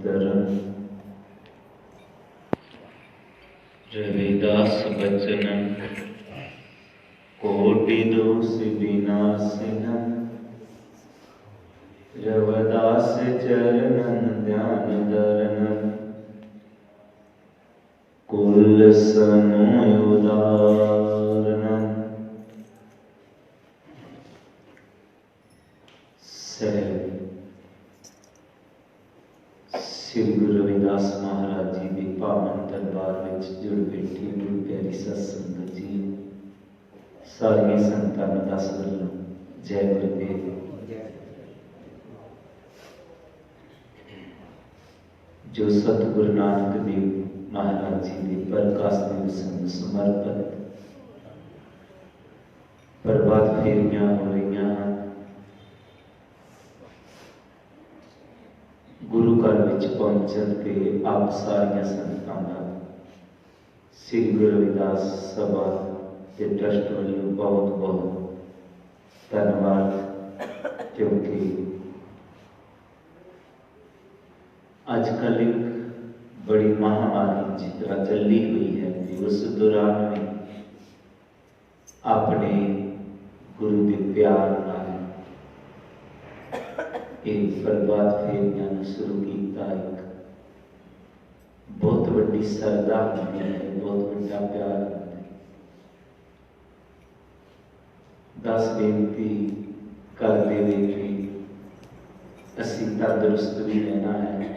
धर्म रविदास बचन कोटि दोष विनाशिनम रवदास चरणन ध्यान धरणम कुल समुदारणम श्री गुरु रविदास महाराज जी के पावन दरबार में जुड़ बैठी गुरु प्यारी सत संगत जी सारिया संतां नूं दस वल्लों जय गुरुदेव। जो सतगुरु नानक देव महाराज जी के प्रकाश दिवस नूं समर्पित प्रभात फेरियां हो रही हैं। गुरु घर विच पहुंचण ते आप सारिया संतां दा श्री गुरु रविदास सभा के ट्रस्ट वालों बहुत बहुत धन्यवाद, क्योंकि आजकल एक बड़ी महामारी जिस तरह चली हुई है उस दौरान भी अपने गुरु के प्यार नाल एक प्रभात फेरियां शुरू किया। एक बहुत बड़ी श्रद्धा होती है, बहुत बड़ा प्यार होता है। दस बेनती करते हुए कि असी तंदुरुस्त भी रहना है,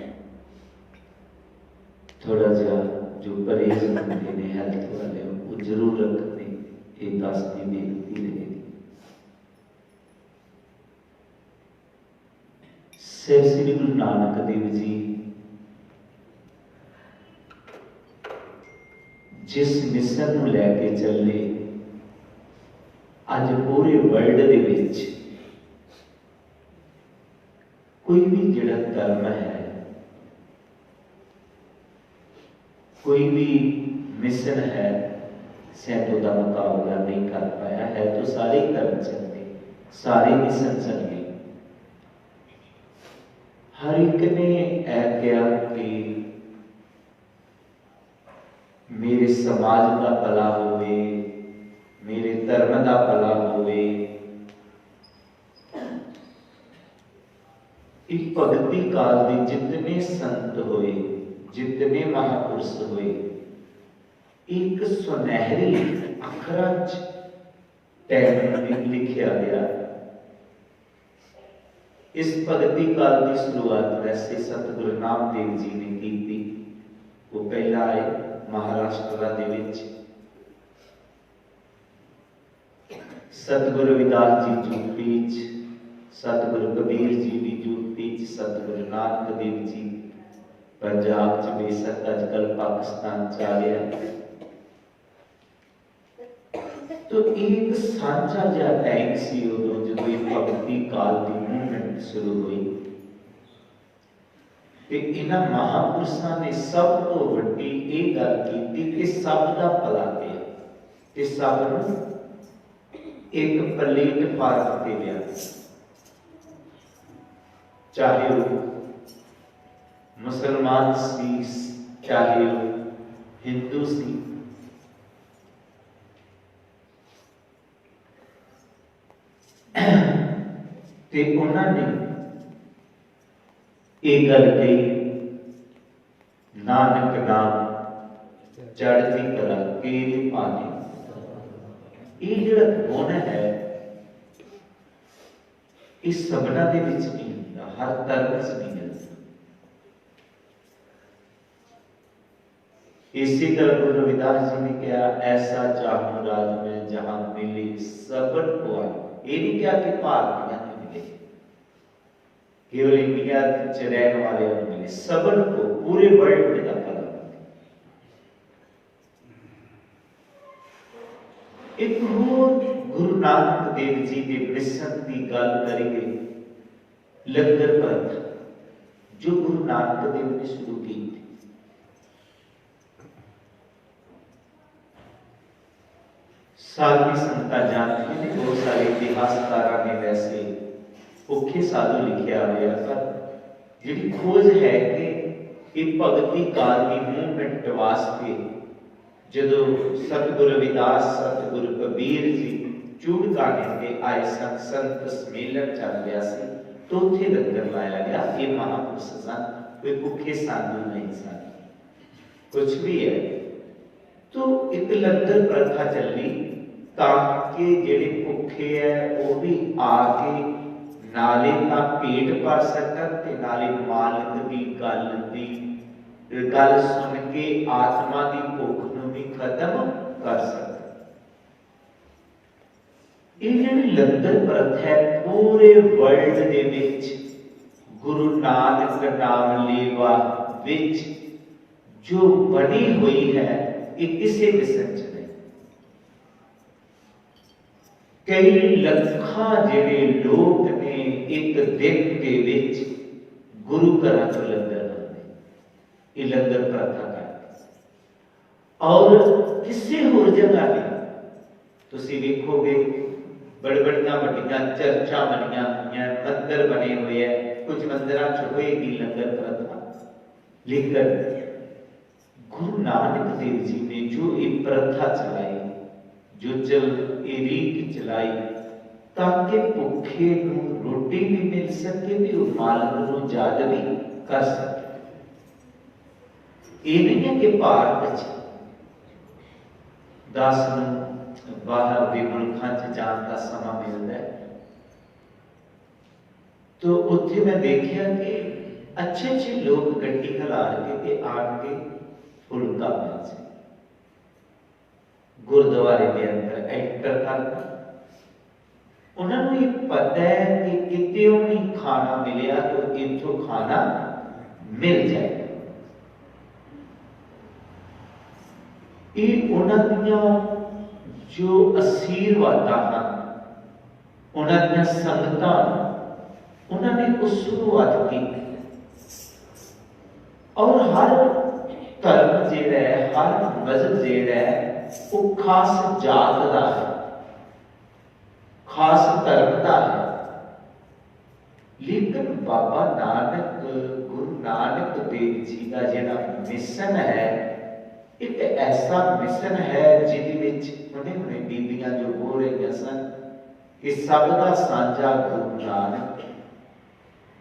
थोड़ा जा जो परहेज होते हैं हेल्थ वाले वो जरूर रखते, ये दस की बेनती रहेगी। श्री गुरु नानक देव जी जिस मिशन को लैके चले अज पूरे वर्ल्ड दे विच कोई भी जिहड़ा धर्म है, कोई भी मिशन है, शायद उसका मुकाबला नहीं कर पाया है। तो सारे धर्म चलते, सारे मिशन चल गए। हर एक ने यह कहा कि मेरे समाज का भला होवे, मेरे धर्म का भला होवे। इस भगती काल के जितने संत होए, जितने महापुरुष होए, एक सुनहरी अखरां च लिखा गया। इस भगती काल की शुरुआत वैसे सतगुरु नामदेव जी ने की थी। वो पहला आए महाराष्ट्र दे विच, सतगुरु रविदास जी यूपी च, सतगुरु कबीर जी भी यूपी च, सतगुरु नानक देव जी पंजाब च, बेशक अजकल पाकिस्तान च आ गया। तो एक सांझा जिहा टाइम सी उदों जो भगती काल की मूवमेंट शुरू हुई। इन्हां महापुरुषों ने सब तो वड्डी ये गल की कि सब का भला है, कि सब नूं एक प्लेटफार्म ते लिया, चाहे वो मुसलमान सी, चाहे वो हिंदू सी। ते उन्होंने एक गल कही, नानक नाम चढ़ती कला तेरे पाने। ये जो गुण है इस सबना दे विच नहीं होता, हर धर्म च नहीं मिलता। इसी तरह गुरु रविदास जी ने कहा, ऐसा चाहूं राज में जहां मिले सबन को। ये नहीं क्या कि भारतीय ने मिले, केवल इंडिया च रहने वाले मिले, सबन को, पूरे वर्ल्ड का भला। एक और गुरु नानक देव जी के मिशन की गल करेंगे, लंगर पर जो गुरु नानक देव ने शुरू की थी। साधु संतां जानते हैं, बहुत सारे इतिहासकारों ने वैसे औखे साधु लिखिया हुआ, पर जी खोज है कि कि भगती काल की मूवमेंट वास्ते जदों सतगुरु रविदास सतगुरु कबीर जी चूड़काने के आए सन, संत सम्मेलन चल रहा सी, तो उत्थे लंगर लाया गया। ये महापुरुष सन, कोई भुखे साधु नहीं सन, कुछ भी है। तो एक लंगर प्रथा चली ताकि जेडे भुखे है वो भी आके नाले का पेट भर सकन ते नाले मालिक की गल सुन के आत्मा की भुख नूं भी खत्म कर सकन। ये जिहड़ी लंगर प्रथा है पूरे वर्ल्ड दे विच गुरु नानक नाम लेवा विच जो बनी हुई है, ये किसी किस्म च नहीं। कई लखां जिहड़े लोग ने एक दिन के विच गुरु घरां चों लंगर लाते, ये लंगर प्रथा करते। और किसी होर जगह नहीं तुसीं वेखोगे बड़बड़ियां वड्डियां चर्चा बनियां हुई, मंदिर बने हुए हैं, कुछ मंदिरां च होएगी लंगर प्रथा, लेकिन गुरु नानक देव जी ने जो ये प्रथा चलाई, जो ये रीत चलाई ताकि भुखे नूं रोटी भी मिल सके ते वो मालिक नूं याद भी कर सके। ये नहीं है कि भारत दस नूं बाहर के मुल्कां च जाण दा समा मिलदा है, तो उत्थे मैं देखिया कि अच्छे अच्छे लोग गड्डी खलार के आण के फुलका मिल जाए, गुरुद्वारे के अंदर एंटर करना। उन्होंने ये पता है कि कितों नहीं खाना मिलिया तो इथों खाना मिल जाए। ये उन्होंने जो आशीर्वाद हैं, उन्होंने संगतां उन्होंने उस शुरुआत की। और हर धर्म जिहड़ा है, हर मजहब जिहड़ा है वो खास जात का है, खास धर्म का है। लेकिन बाबा नानक गुरु नानक देव जी का जिहड़ा मिशन है, एक ऐसा मिशन है जिहदे विच हुणे हुणे बीबियां जो बोल रही सन कि सब दा सांझा गुरु नानक,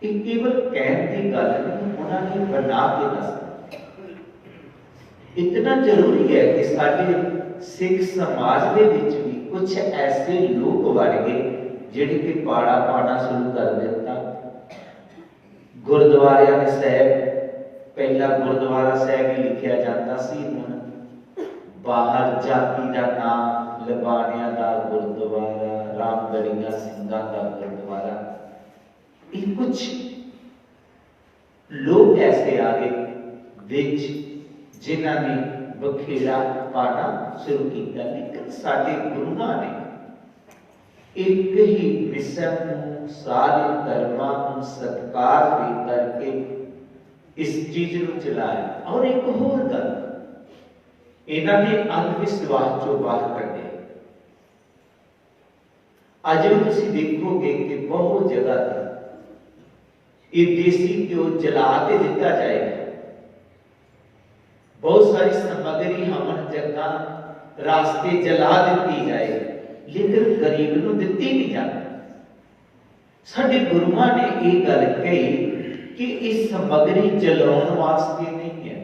ये केवल कहण की गल नहीं, उन्होंने बना के दस। इतना जरूरी है कि साडे सिख समाज के विच भी कुछ ऐसे लोग बन गए जिहड़े कि पाड़ा पाना शुरू कर दिता। गुरुद्वारे में साहब पहला गुरुद्वारा साहब ही लिखा जाता सी, हुण बाहर जाति का नाम लबानिया का गुरुद्वारा, रामगढ़िया सिंघां का गुरुद्वारा। ये कुछ लोग ऐसे आ गए विच जिन्हां ने बखेड़ा पाना शुरू किया। लेकिन साडे गुरुआं ने एक ही मिशन नूं सारे धर्मां नूं सत्कार दे करके इस चीज नूं चलाया। और एक होर गल, इन्हां ने अंधविश्वास चों बाहर कढे। अज भी तुसीं देखोगे कि बहुत जगह ते ये देसी घ्यो जला के दिता जाएगा। बहुत सारी सामग्री हमन जगह रास्ते जला दी जाए, लेकिन गरीब नूं दिती नहीं जाती। साडे गुरुआं ने यह गल कही कि इस सामग्री जलाउण वास्ते नहीं है,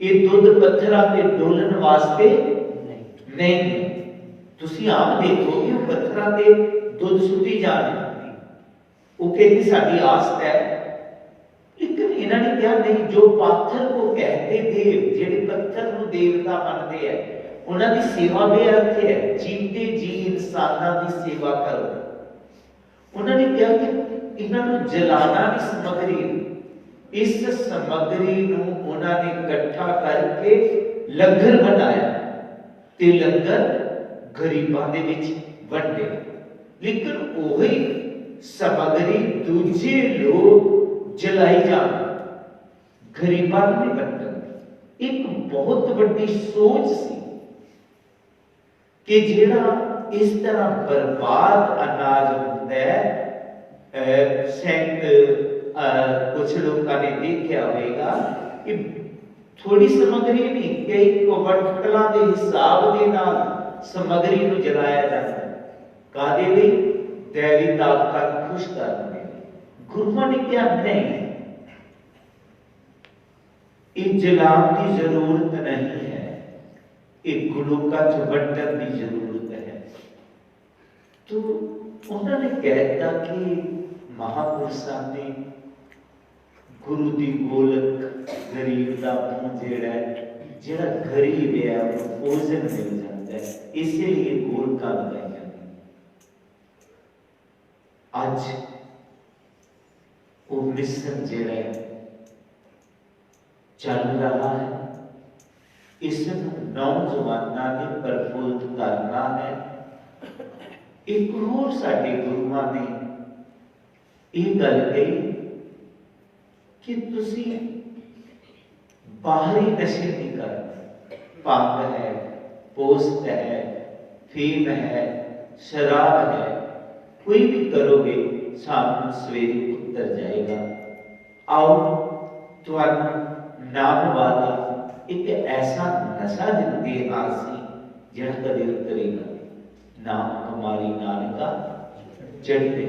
ये दुध पत्थरां ते डोलण वास्ते नहीं है। तुसीं आम देखो कि पत्थरां ते दुध सुट्टी जाने, वो कहती साडी आस्त है। लेकिन इन्होंने क्या नहीं, जो पाथर को कहते देव, जेडे पत्थर को देवता मानते हैं, उन्होंने सेवा बेअर्थ है, जीते जी इंसानां की सेवा करो। उन्होंने क्या कि इन्होंने जलाना की सामग्री, इस सामग्री नूं उन्होंने इकट्ठा करके लंगर बनाया ते लंगर गरीबां दे विच वंडे। लेकिन वही सामग्री दूजे लोग जलाई जान, गरीबां नूं नहीं वंडन। एक बहुत बड़ी सोच सी कि जिहड़ा इस तरह बर्बाद अनाज होंदा है, सेंट कुछ लोगों ने देखा होगा कि थोड़ी समग्री नहीं, कई क्वांटलों के हिसाब के नाल समग्री को जलाया जाता है। कादे लई? दैवी ताकत खुश करने। गुरुओं ने क्या नहीं, एक जलाम की जरूरत नहीं है, एक गुलूका चुबटन की जरूरत है। तो उन्होंने कहता कि महापुरुषों ने गुरु की गोलक गरीब का मुंह जेड़ा गरीब है वो भोजन मिल जाता है, इसीलिए गोलका लगाई जाती। आज वो मिशन जेड़ा चल रहा है, इस नौजवानों ने प्रफुल्लित करना है। एक और साडे गुरुओं ने यह गल कही कि तुसी बाहरी नशे नहीं करना, भंग है, पोस्ट है, फीम है, शराब है, कोई भी करोगे शाम सवेरे उतर जाएगा। आओ तुहानू नाम वाला एक ऐसा नशा दिते आसी जिहड़ा कदे उतरेगा, नाम हमारी नानका चढ़ते।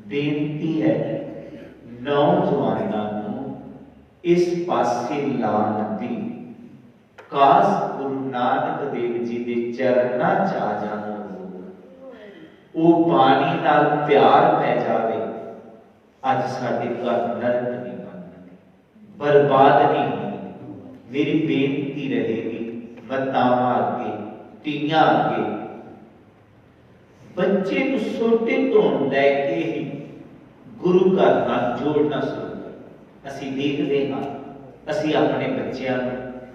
बेनती है नौजवानों इस पासे लान दी, काश गुरु नानक देव जी के चरणों च आ जाओ, वो बाणी नाल प्यार पै जावे। अज साडे घर नरक नहीं बनने, बर्बाद नहीं होने। मेरी बेनती रहेगी मातावां अगे, धीआं अगे, बच्चे को छोटे तो लैके ही गुरु घर नाल जोड़ना शुरू कर। असीं देखते हाँ, असीं अपने बच्चों को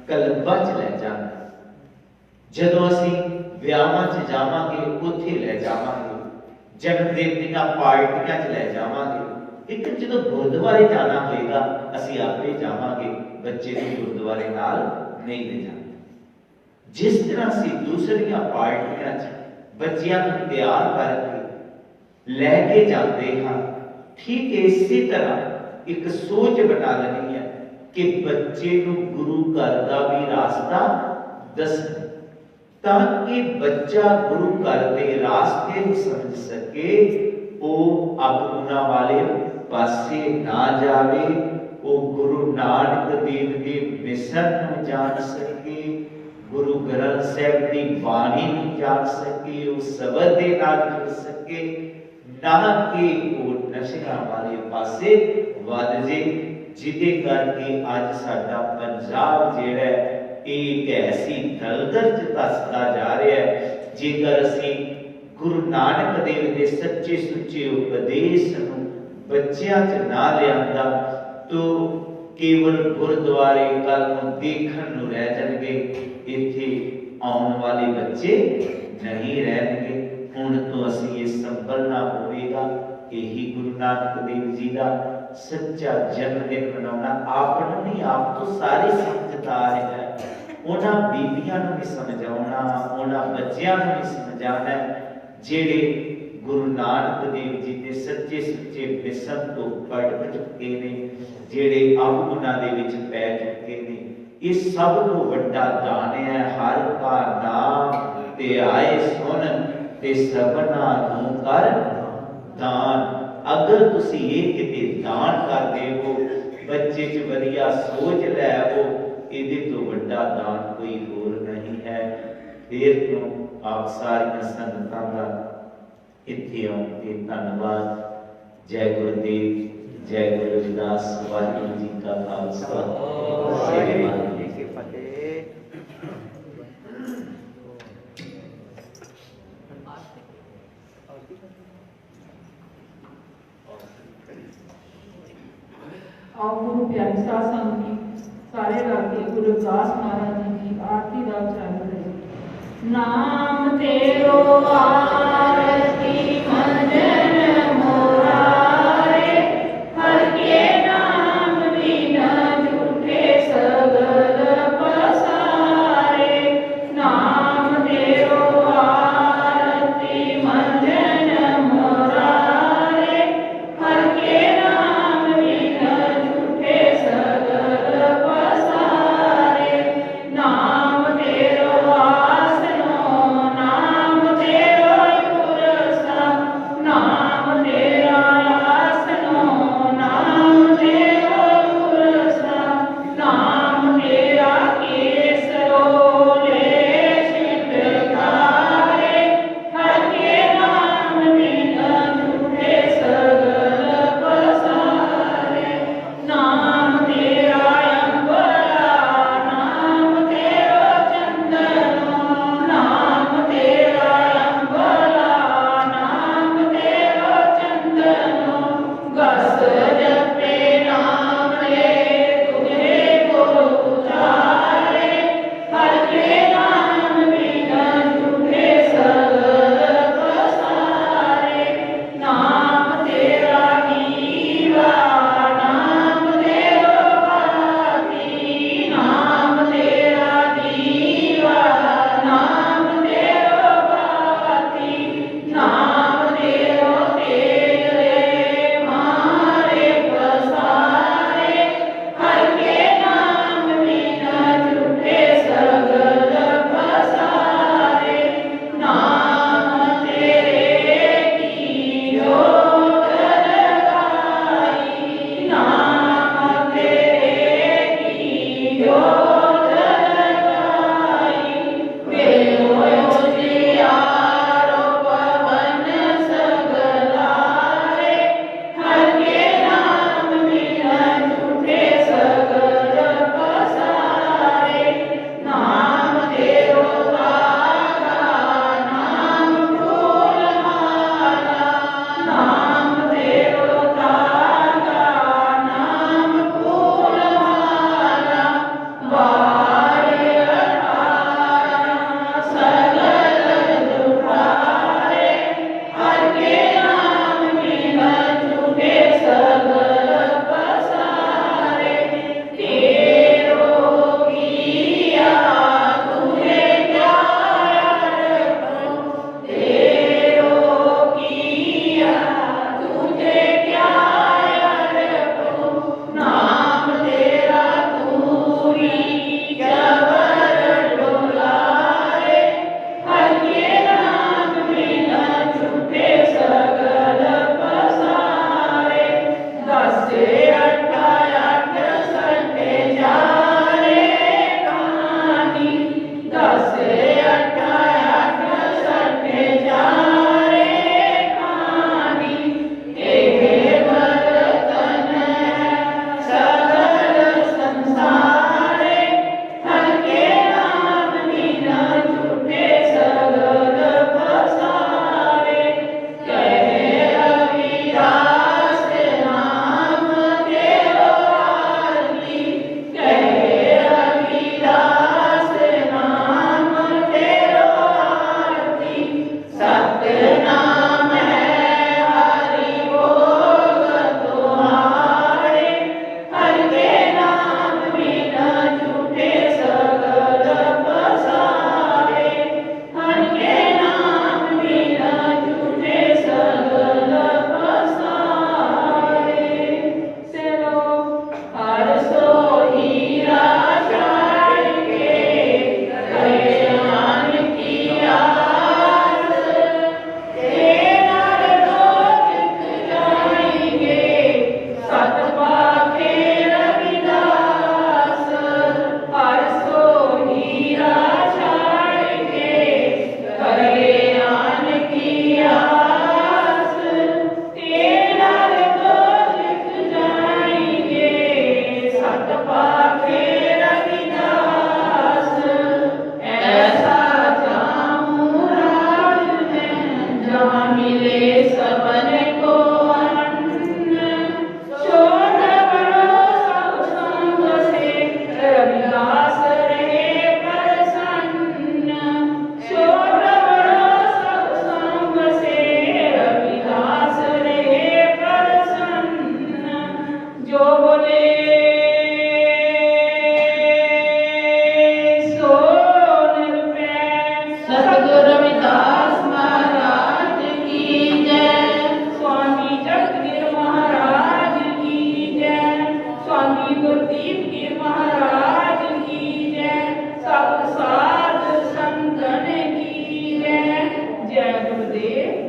कलबां च लै जाना, जदों असीं विआहां च जावांगे उत्थे लै जावांगे, जन्मदिन दीआं पार्टियां च लै जावांगे, लेकिन जदों गुरुद्वारे जाना होएगा असीं आपे जावांगे, बच्चे को गुरुद्वारे नाल नहीं ले जाना। जिस तरह असीं दूसरियां पार्टियां च बच्चियां को तैयार करके लैके जाते हैं, ठीक इसी तरह एक सोच बना लेनी है कि बच्चे को गुरु घर का भी रास्ता दस, ताकि बच्चा गुरु घर के रास्ते को समझ सके, वो अपना वाले पासे ना जावे, वो गुरु नानक देव के मिशन को जान सके, गुरु ग्रंथ साहिब की बाणी को जान सके, उस शब्द के नाल जुड़ सके, ना कि वो नशा वाले पासे वध जे, जिदे करके अज साडा पंजाब जिहड़ा एक ऐसी दलदल च धसदा जा रहा है। जेकर असीं गुरु नानक देव के सच्चे सुच्चे उपदेश नूं बच्चियां च ना लिआंदा तो केवल गुरुद्वारे कल नूं देखण नूं रह जाणगे, इत्थे आउण वाले बच्चे नहीं रहणगे। हुण तो असीं ये संभलना होवेगा, यही गुरु नानक देव जी का सच्चा जन्मदिन मनाना। आपनों नहीं, आप तो सारे समझदार है, उन्हां बीबियां नूं भी समझाउणा, उन्हां बच्चियां नूं भी समझाना जेड़े गुरु नानक देव जी के सच्चे सुच्चे मिशन तो भटक चुके ने, जेड़े अब उन्हां दे विच पै चुके ने। ये सब तो वड्डा दान है, हर का नाम ते आए सुन ते सबना नूं कर दान। अगर तुसी ये किते दान करदे हो, बच्चे च वधिया सोच लै हो, इहदे तो वड्डा दान कोई होर नहीं है। फिर क्यों आप सारियां संगतां दा इत्थे आउण ते धन्नवाद। जय गुरुदेव, जय गुरु रविदास। वाहिगुरू जी का खालसा, श्री वाहिगुरू जी की फतेह। आओ गुरु प्यारी साध संगत जी सारे रागे गुरु रविदास महाराज जी की आरती का उच्चारण करें। नाम तेरो आरती भजन मोरारे, हर के नाम बिना झूठे सगल पसारे। नाम तेरो आरती भजन मोरारे, हर के नाम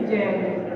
जय गुरु।